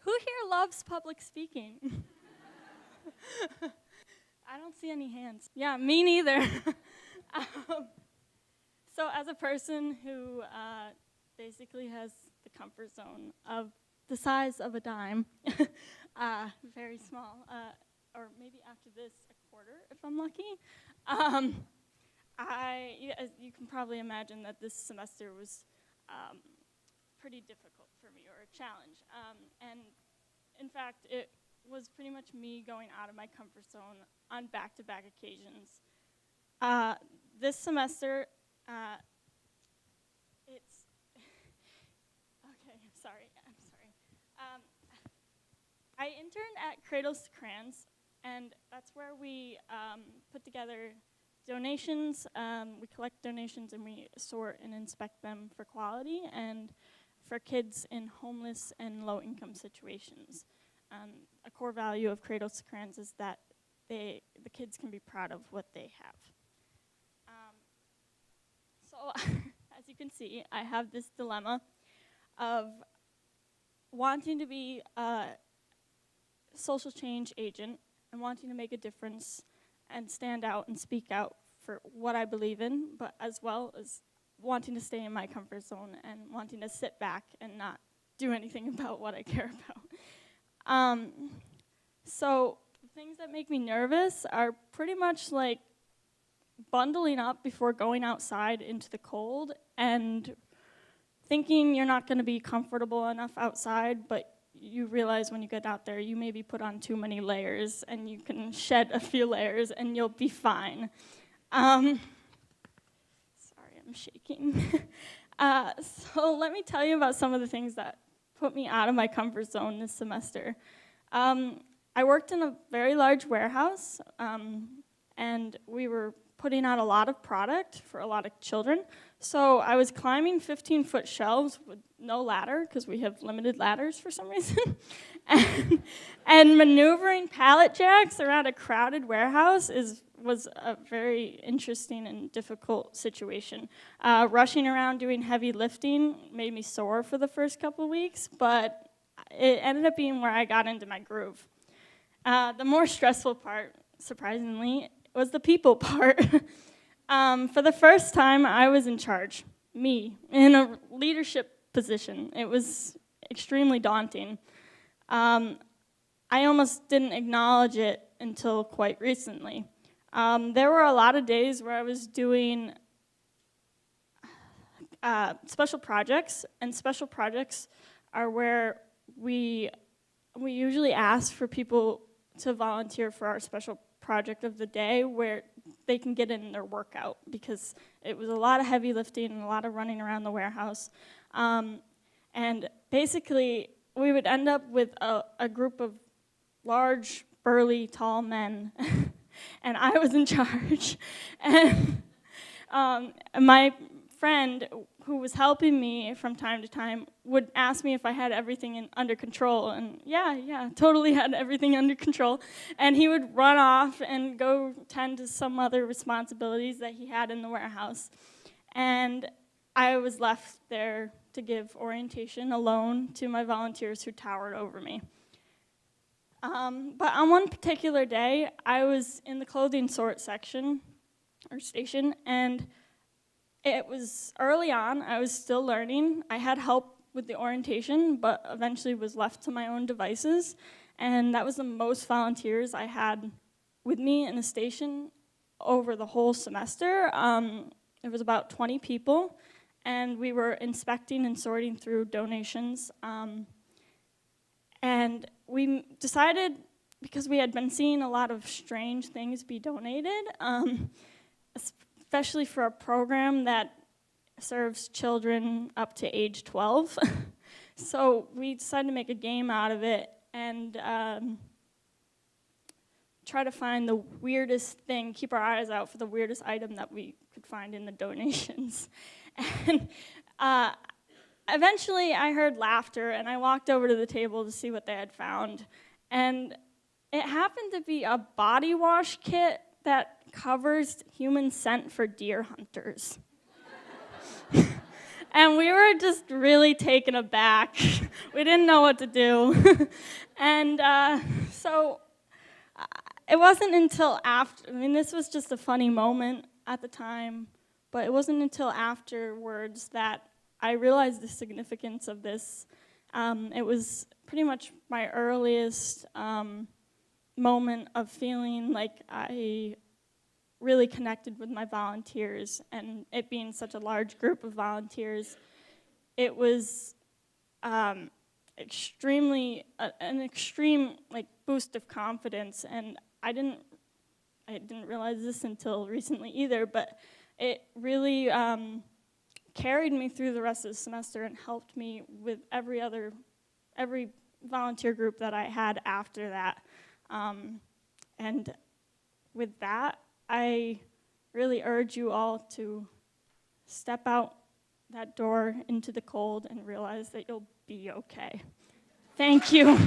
Who here loves public speaking? I don't see any hands. Yeah, me neither. So as a person who basically has the comfort zone of the size of a dime, very small, or maybe after this, a quarter if I'm lucky, as you can probably imagine that this semester was pretty difficult for me, or a challenge. And in fact, it was pretty much me going out of my comfort zone on back-to-back occasions. This semester, it's okay. I'm sorry. I interned at Cradles to Crayons, and that's where we put together donations. We collect donations and we sort and inspect them for quality and for kids in homeless and low-income situations. A core value of Cradles to Crayons is that the kids can be proud of what they have. So, as you can see, I have this dilemma of wanting to be a social change agent and wanting to make a difference and stand out and speak out for what I believe in, but as well as wanting to stay in my comfort zone and wanting to sit back and not do anything about what I care about. So the things that make me nervous are pretty much like bundling up before going outside into the cold and thinking you're not going to be comfortable enough outside, but you realize when you get out there you maybe put on too many layers and you can shed a few layers and you'll be fine. Sorry, I'm shaking. So let me tell you about some of the things that put me out of my comfort zone this semester. I worked in a very large warehouse, and we were putting out a lot of product for a lot of children. So I was climbing 15-foot shelves with no ladder, because we have limited ladders for some reason, and maneuvering pallet jacks around a crowded warehouse was a very interesting and difficult situation. Rushing around doing heavy lifting made me sore for the first couple weeks, but it ended up being where I got into my groove. The more stressful part, surprisingly, was the people part. For the first time, I was in charge, me, in a leadership position. It was extremely daunting. I almost didn't acknowledge it until quite recently. There were a lot of days where I was doing special projects, and special projects are where we usually ask for people to volunteer for our special project of the day where they can get in their workout, because it was a lot of heavy lifting and a lot of running around the warehouse. And basically, we would end up with a group of large, burly, tall men, and I was in charge. And my friend, who was helping me from time to time, would ask me if I had everything under control, and yeah, totally had everything under control. And he would run off and go tend to some other responsibilities that he had in the warehouse. And I was left there to give orientation alone to my volunteers who towered over me. But on one particular day, I was in the clothing sort section, or station, and it was early on. I was still learning. I had help with the orientation, but eventually was left to my own devices. And that was the most volunteers I had with me in a station over the whole semester. It was about 20 people, and we were inspecting and sorting through donations. And we decided, because we had been seeing a lot of strange things be donated, especially for a program that serves children up to age 12. So we decided to make a game out of it and try to find the weirdest thing, keep our eyes out for the weirdest item that we could find in the donations. And eventually I heard laughter, and I walked over to the table to see what they had found. And it happened to be a body wash kit that covers human scent for deer hunters. And we were just really taken aback. We didn't know what to do. And so it wasn't until after, this was just a funny moment at the time, but it wasn't until afterwards that I realized the significance of this. It was pretty much my earliest moment of feeling like I really connected with my volunteers, and it being such a large group of volunteers, it was an extreme boost of confidence. And I didn't realize this until recently either, but it really carried me through the rest of the semester and helped me with every volunteer group that I had after that. And with that, I really urge you all to step out that door into the cold and realize that you'll be okay. Thank you.